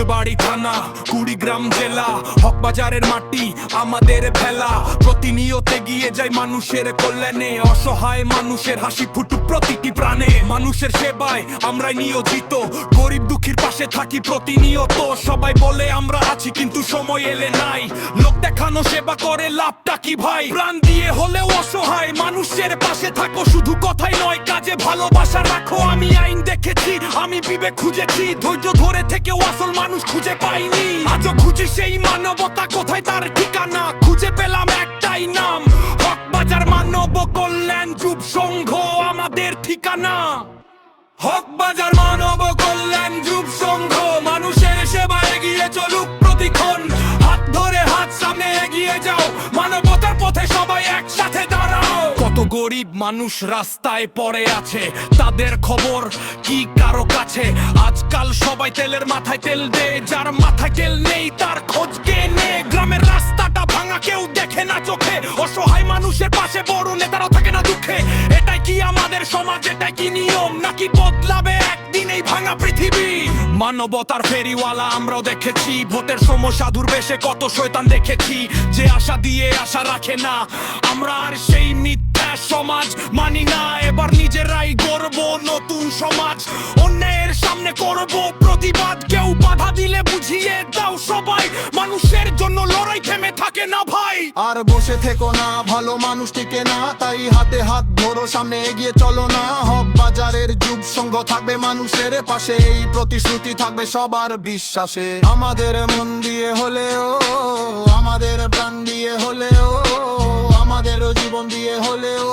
ফুলবাড়ি থানা, কুড়িগ্রাম জেলা, হকবাজারের মাটি আমাদের ভেলা। প্রতিনিয়ত এগিয়ে যায় মানুষের কল্যাণে, অসহায় মানুষের হাসি ফুটুক প্রতিটি প্রাণে। মানুষের সেবায় আমরাই নিয়োজিত, গরিব দুঃখীর পাশে থাকি প্রতিনিয়ত। সবাই বলে আমরা আছি কিন্তু সময় এলে নাই, লোক দেখানো সেবা করে লাভটা কি ভাই? প্রাণ দিয়ে হলেও অসহায় মানুষের পাশে থাকো, শুধু কথাই নয় কাজে ভালোবাসা রাখো। আমি আইন দেখেছি, আমি বিবেক খুঁজেছি, ধৈর্য ধরে থেকেও আসল মানুষ খুঁজে পাইনি। আজও খুঁজি সেই মানবতা, কোথায় তার ঠিকানা? খুঁজে পেলাম একটাই নাম, হকবাজার মানব কল্যাণ যুব সংঘ আমাদের ঠিকানা। হকবাজার মানব কল্যাণ যুব সংঘ, মানুষের সেবা এগিয়ে চলুক প্রতিক্ষণ। হাত ধরে হাত সামনে এগিয়ে যাও, মানবতার পথে সবাই একসাথে দাঁড়াও। কত গরিব মানুষ রাস্তায় পড়ে আছে, তাদের খবর কি কারো কাছে? আজকাল সবাই তেলের মাথায় তেল দে, যার মাথায় তেল নেই তার খোঁজ কে নে? গ্রামের রাস্তাটা ভাঙা কেউ দেখে না চোখে, অসহায় মানুষের পাশে বড় নেতারাও থাকে না দুঃখে। এটাই কি আমাদের সমাজ, এটাই কি নিয়ম, নাকি বদলাবে একদিন এই ভাঙা পৃথিবী? মানবতার ফেরিওয়ালা আমরাও দেখেছি, ভোটের সময় সাধুর বেশে কত শয়তান দেখেছি, যে আশা দিয়ে আশা রাখে না। আমরা আর সেই মিথ্যা সমাজ মানি না, এবার নিজেরাই গড়ব নতুন সমাজ। অন্যের সামনে করব প্রতিবাদ, কেউ বাধা দিলে বুঝিয়ে দাও সবাই, মানুষের জন্য লড়াই থেমে থাকে না ভাই। আর বসে থেকো না, ভালো মানুষ টিকে না, তাই হাতে হাত ধরো, সামনে এগিয়ে চলো না। হকবাজারের যুব সংঘ থাকবে মানুষের পাশে, এই প্রতিশ্রুতি থাকবে সবার বিশ্বাসে। আমাদের মন দিয়ে হলেও, আমাদের প্রাণ দিয়ে হলেও, আমাদের জীবন দিয়ে হলেও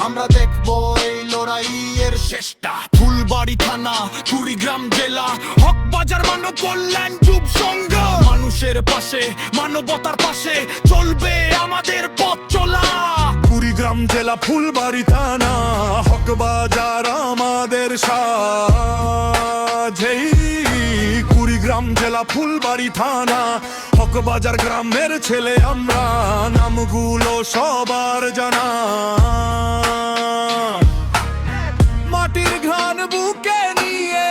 আমরা দেখবো এই লড়াইয়ের শেষটা। ফুলবাড়ি থানা, কুড়িগ্রাম জেলা, হকবাজার মানব কল্যাণ যুব সংঘ, মানুষের পাশে, মানবতার পাশে চলবে আমাদের পথ চলা। কুড়িগ্রাম জেলা, ফুলবাড়ি থানা, হকবাজার আমাদের সাজ। কুড়িগ্রাম জেলা, ফুলবাড়ি থানা, হকবাজার গ্রামের ছেলে আমরা, নামগুলো সবার জানা। মাটির ঘ্রাণ বুকে নিয়ে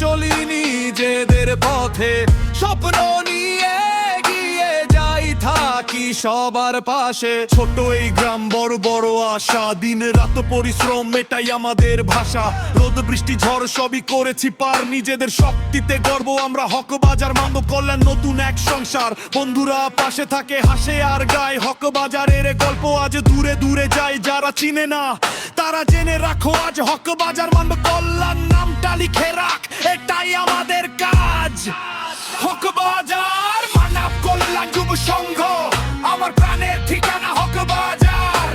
চলি নিজেদের পথে, স্বপ্ন নিয়ে এগিয়ে যাই, থাকি সবার পাশে। ছোট এই গ্রাম, বড় বড় আশা, দিন রাত পরিশ্রম এটাই আমাদের ভাষা। রোদ বৃষ্টি ঝড় সবই করেছি পার, নিজেদের শক্তিতে গর্ব আমরা। হকবাজার মানব কল্যাণ নতুন এক সংসার, বন্ধুরা পাশে থাকে, হাসে আর গায়। হকবাজারের গল্প আজ দূরে দূরে যায়, যারা চিনে না তারা জেনে রাখো আজ। হকবাজার মানব কল্যাণ নামটা লিখে রাখ, এটাই আমাদের কাজ। হকবাজার মানব কল্যাণ যুব সংঘ, আমার প্রাণের ঠিকানা হকবাজার।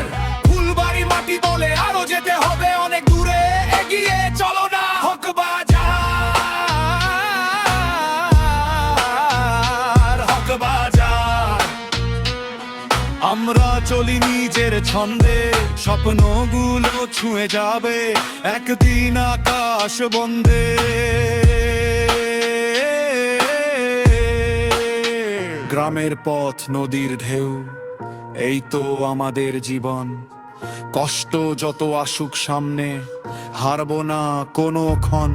ফুলবাড়ি মাটি বলে আরো যেতে হবে অনেক দূরে, এগিয়ে চলো না হকবাজার। হকবাজার আমরা চলি নিজের ছন্দে, স্বপ্নগুলো ছুঁয়ে যাবে একদিন আকাশ বন্দে। গ্রামের পথ নদীর ঢেউ, এই তো আমাদের জীবন। কষ্ট যত আসুক সামনে, হারবো না কোনো ক্ষণ।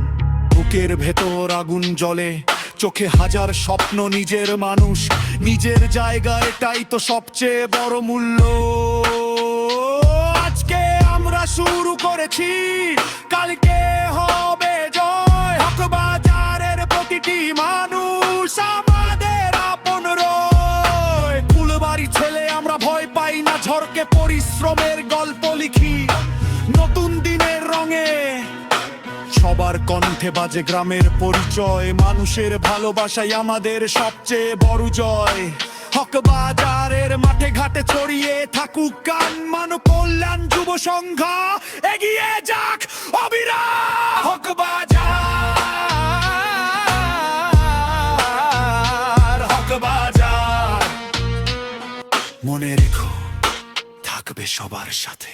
বুকের ভেতর আগুন জ্বলে, চোখে হাজার স্বপ্ন, নিজের মানুষ নিজের জায়গা, এটাই তো সবচেয়ে বড় মূল্য। আজকে আমরা শুরু করেছি, কালকে হবে জয়। হকবাজারের প্রতিটি মানুষ আমাদের আপন রয়। ফুলবাড়ি ছেলে আমরা ভয় পাই না ঝড়কে, পরিশ্রমের গল্প লিখি নতুন দিনের রঙে। সবার কণ্ঠে বাজে গ্রামের পরিচয়, মানুষের ভালোবাসাই আমাদের সবচেয়ে বড় জয়। হকবাজারের মাঠে ঘাটে ছড়িয়ে থাকুক গান, মানব কল্যাণ যুব সংঘ এগিয়ে যাক অবিরাম। হকবাজার, হকবাজার মনে রেখো, থাকবে সবার সাথে।